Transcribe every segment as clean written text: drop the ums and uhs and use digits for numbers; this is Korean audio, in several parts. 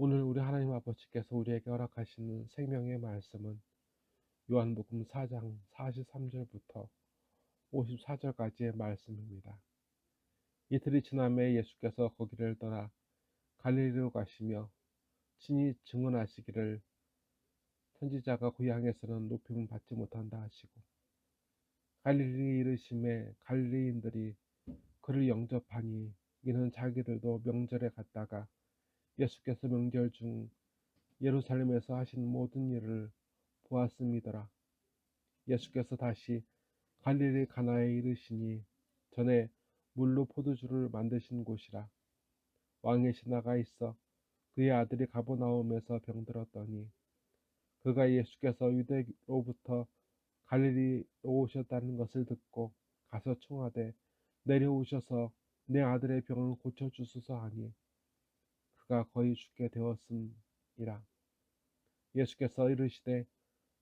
오늘 우리 하나님 아버지께서 우리에게 허락하시는 생명의 말씀은 요한복음 4장 43절부터 54절까지의 말씀입니다. 이틀이 지남에 예수께서 거기를 떠나 갈릴리로 가시며 친히 증언하시기를 선지자가 그 향에서는 높임을 받지 못한다 하시고 갈릴리 이르심에 갈릴리인들이 그를 영접하니 이는 자기들도 명절에 갔다가 예수께서 명절 중 예루살렘에서 하신 모든 일을 보았음이더라. 예수께서 다시 갈릴리 가나에 이르시니 전에 물로 포도주를 만드신 곳이라. 왕의 신하가 있어 그의 아들이 가버나움에서 병들었더니 그가 예수께서 유대로부터 갈릴리로 오셨다는 것을 듣고 가서 청하되 내려오셔서 내 아들의 병을 고쳐주소서 하니 그가 거의 죽게 되었음이라. 예수께서 이르시되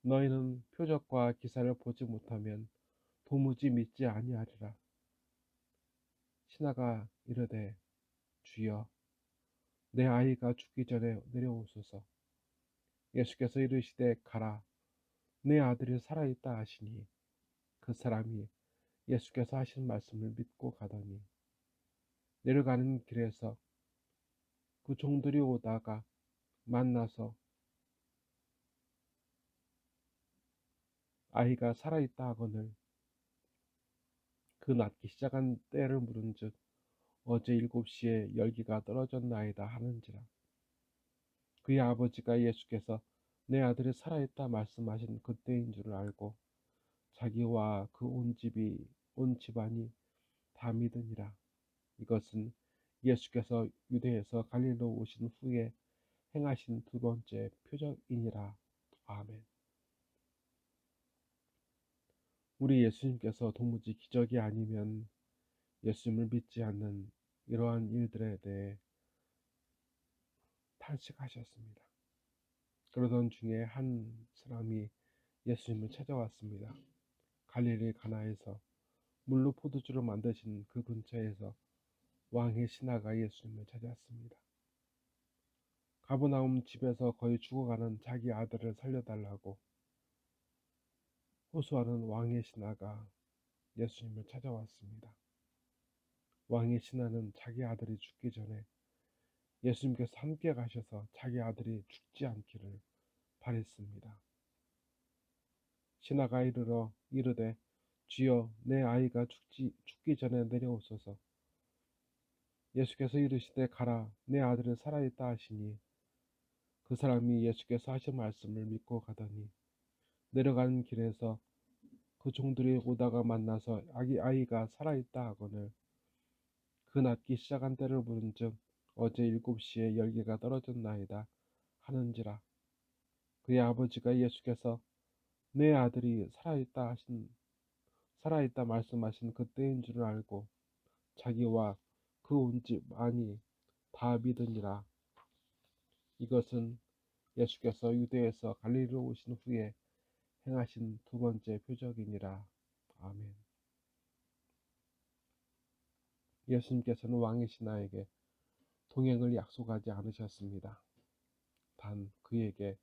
너희는 표적과 기사를 보지 못하면 도무지 믿지 아니하리라. 신하가 이르되 주여 내 아이가 죽기 전에 내려오소서. 예수께서 이르시되 가라 내 아들이 살아있다 하시니 그 사람이 예수께서 하신 말씀을 믿고 가더니 내려가는 길에서 그 종들이 오다가 만나서 아이가 살아있다 하거늘 그 낫기 시작한 때를 물은즉 어제 7시에 열기가 떨어졌나이다 하는지라. 그의 아버지가 예수께서 내 아들이 살아있다 말씀하신 그때인 줄 알고 자기와 그 온 집안이 다 믿으니라. 이것은 예수께서 유대에서 갈릴리로 오신 후에 행하신 두 번째 표적이니라. 아멘. 우리 예수님께서 도무지 기적이 아니면 예수님을 믿지 않는 이러한 일들에 대해 탄식하셨습니다. 그러던 중에 한 사람이 예수님을 찾아왔습니다. 갈릴리 가나에서 물로 포도주를 만드신 그 근처에서 왕의 신하가 예수님을 찾았습니다. 가버나움 집에서 거의 죽어가는 자기 아들을 살려달라고 호소하는 왕의 신하가 예수님을 찾아왔습니다. 왕의 신하는 자기 아들이 죽기 전에 예수님께서 함께 가셔서 자기 아들이 죽지 않기를 바랬습니다. 신하가 이르되 주여 내 아이가 죽기 전에 내려오소서. 예수께서 이르시되 가라 내 아들은 살아있다 하시니 그 사람이 예수께서 하신 말씀을 믿고 가더니 내려가는 길에서 그 종들이 오다가 만나서 아이가 살아있다 하거늘 그 낫기 시작한 때를 물은즉 어제 7시에 열기가 떨어졌나이다 하는지라. 그의 아버지가 예수께서 내 아들이 살아있다 말씀하신 그때인 줄 알고 자기와 그 온 집안이 다 믿으니라. 이것은 예수께서 유대에서 갈릴리로 오신 후에 행하신 두 번째 표적이니라. 아멘. 예수님께서는 왕의 신하에게 동행을 약속하지 않으셨습니다. 단 그에게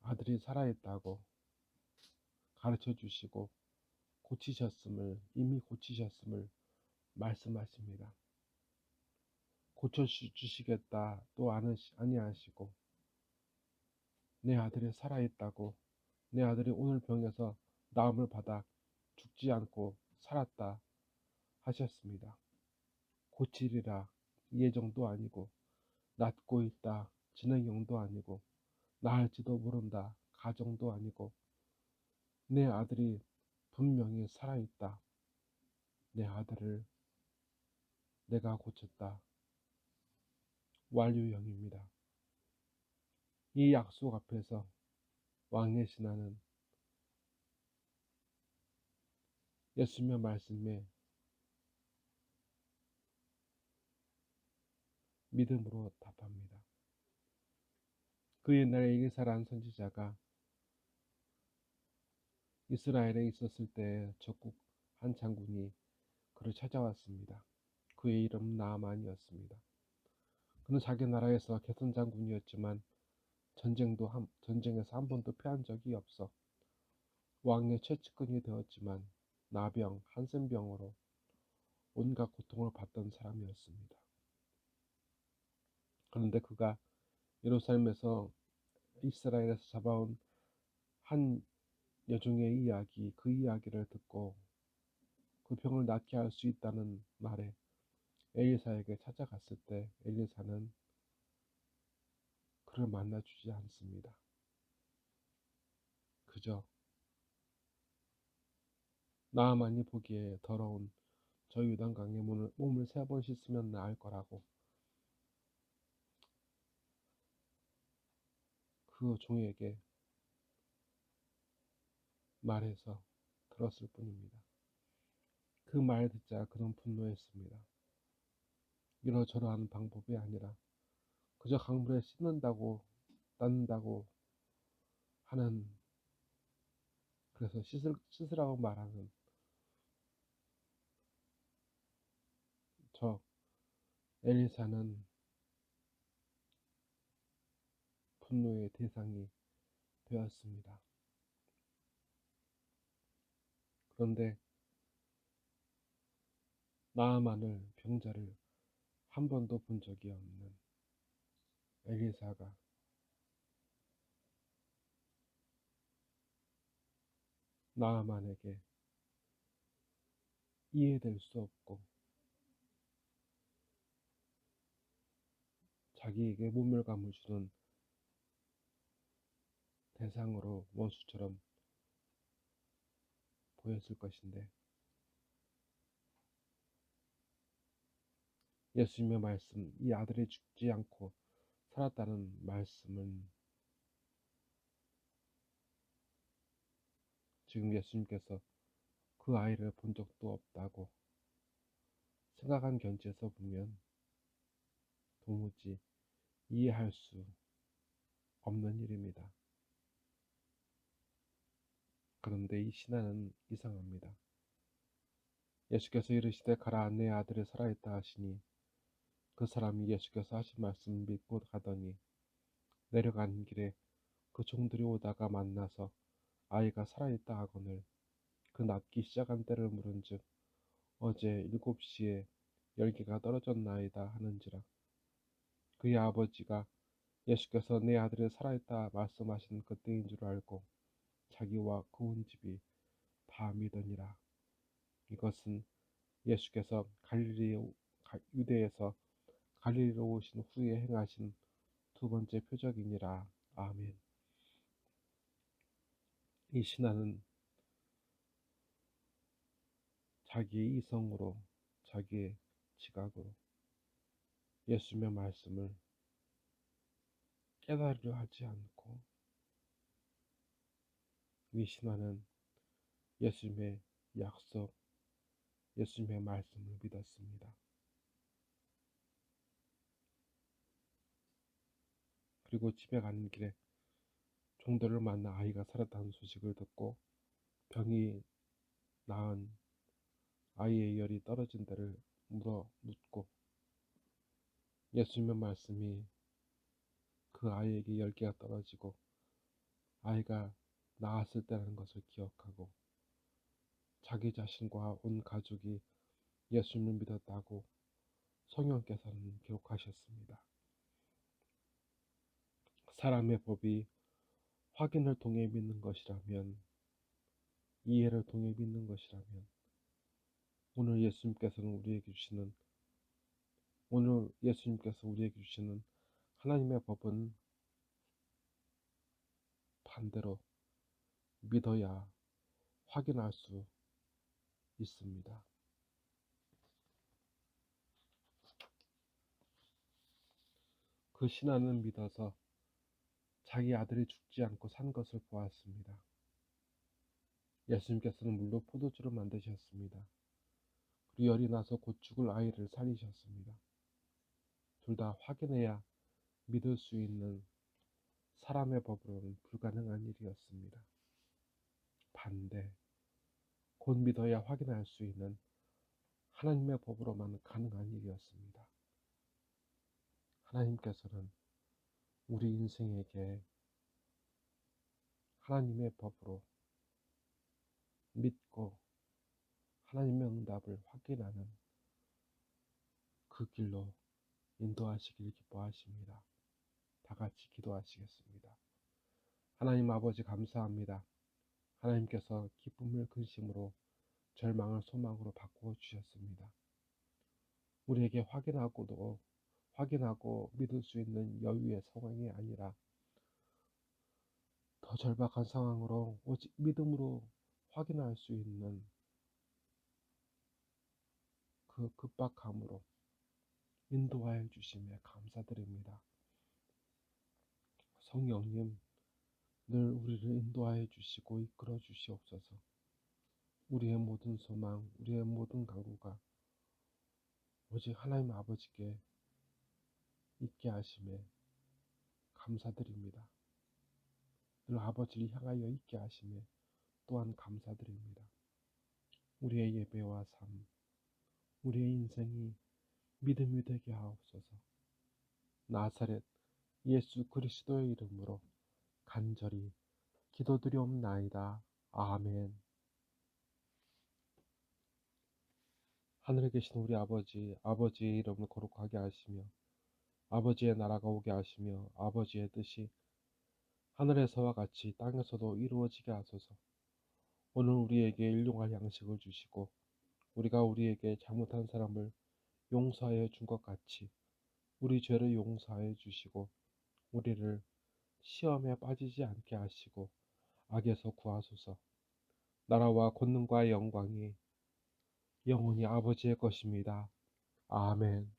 아들이 살아있다고 가르쳐 주시고 이미 고치셨음을 말씀하십니다. 고쳐주시겠다 또 아니하시고 내 아들이 살아있다고 내 아들이 오늘 병에서 나음을 받아 죽지 않고 살았다 하셨습니다. 고치리라 예정도 아니고 낫고 있다 진행형도 아니고 나을지도 모른다 가정도 아니고 내 아들이 분명히 살아있다. 내 아들을 내가 고쳤다. 완료형입니다. 이 약속 앞에서 왕의 신하는 예수님의 말씀에 믿음으로 답합니다. 그 옛날에 엘리사라는 선지자가 이스라엘에 있었을 때 적국 한 장군이 그를 찾아왔습니다. 그의 이름은 나아만이었습니다. 그는 자기 나라에서 개선 장군이었지만 전쟁에서 한 번도 패한 적이 없어. 왕의 최측근이 되었지만 나병, 한센병으로 온갖 고통을 받던 사람이었습니다. 그런데 그가 예루살렘에서 이스라엘에서 잡아온 한 여종의 이야기, 그 이야기를 듣고 그 병을 낫게 할 수 있다는 말에 엘리사에게 찾아갔을 때 엘리사는 그를 만나주지 않습니다. 그저 나아만이 보기에 더러운 저 요단강에 몸을 3번 씻으면 나을 거라고 그 종에게 말해서 들었을 뿐입니다. 그 말 듣자 그는 분노했습니다. 이러저러한 방법이 아니라 그저 강물에 씻는다고 낫는다고 하는, 그래서 씻으라고 말하는 저 엘리사는 분노의 대상이 되었습니다. 그런데 나아만을 병자를 한 번도 본 적이 없는 엘리사가 나아만에게 이해될 수 없고 자기에게 모멸감을 주는 대상으로 원수처럼 보였을 것인데, 예수님의 말씀, 이 아들이 죽지 않고 살았다는 말씀은 지금 예수님께서 그 아이를 본 적도 없다고 생각한 견지에서 보면 도무지 이해할 수 없는 일입니다. 그런데 이 신앙은 이상합니다. 예수께서 이르시되 가라, 내 아들이 살아있다 하시니 그 사람이 예수께서 하신 말씀을 믿고 가더니 내려가는 길에 그 종들이 오다가 만나서 아이가 살아있다 하거늘 그 낫기 시작한 때를 물은즉 어제 7시에 열개가 떨어졌나이다 하는지라. 그의 아버지가 예수께서 내 아들이 살아있다 말씀하신 그때인 줄 알고 자기와 그 온 집이 다 믿으니라. 이것은 예수께서 유대에서 갈릴리로 오신 후에 행하신 두 번째 표적이니라. 아멘. 이 신하는 자기의 이성으로, 자기의 지각으로 예수님의 말씀을 깨달으려 하지 않고, 이 신하는 예수님의 약속, 예수님의 말씀을 믿었습니다. 그리고 집에 가는 길에 종들을 만나 아이가 살았다는 소식을 듣고 병이 나은 아이의 열이 떨어진 데를 묻고 예수님의 말씀이 그 아이에게 열기가 떨어지고 아이가 나았을 때라는 것을 기억하고 자기 자신과 온 가족이 예수님을 믿었다고 성령께서는 기록하셨습니다. 사람의 법이 확인을 통해 믿는 것이라면, 이해를 통해 믿는 것이라면 오늘 예수님께서 우리에게 주시는 하나님의 법은 반대로 믿어야 확인할 수 있습니다. 그 신하는 믿어서 자기 아들이 죽지 않고 산 것을 보았습니다. 예수님께서는 물로 포도주를 만드셨습니다. 그리고 열이 나서 곧 죽을 아이를 살리셨습니다. 둘 다 확인해야 믿을 수 있는 사람의 법으로는 불가능한 일이었습니다. 반대, 곧 믿어야 확인할 수 있는 하나님의 법으로만 가능한 일이었습니다. 하나님께서는 우리 인생에게 하나님의 법으로 믿고 하나님의 응답을 확인하는 그 길로 인도하시길 기뻐하십니다. 다 같이 기도하시겠습니다. 하나님 아버지 감사합니다. 하나님께서 기쁨을 근심으로 절망을 소망으로 바꾸어 주셨습니다. 우리에게 확인하고 믿을 수 있는 여유의 상황이 아니라 더 절박한 상황으로 오직 믿음으로 확인할 수 있는 그 급박함으로 인도하여 주심에 감사드립니다. 성령님, 늘 우리를 인도하여 주시고 이끌어 주시옵소서. 우리의 모든 소망, 우리의 모든 간구가 오직 하나님 아버지께 있게 하심에 감사드립니다. 늘 아버지를 향하여 있게 하심에 또한 감사드립니다. 우리의 예배와 삶, 우리의 인생이 믿음이 되게 하옵소서. 나사렛 예수 그리스도의 이름으로 간절히 기도드리옵나이다. 아멘. 하늘에 계신 우리 아버지, 아버지의 이름을 거룩하게 하시며 아버지의 나라가 오게 하시며 아버지의 뜻이 하늘에서와 같이 땅에서도 이루어지게 하소서. 오늘 우리에게 일용할 양식을 주시고 우리가 우리에게 잘못한 사람을 용서하여 준 것 같이 우리 죄를 용서하여 주시고 우리를 시험에 빠지지 않게 하시고 악에서 구하소서. 나라와 권능과 영광이 영원히 아버지의 것입니다. 아멘.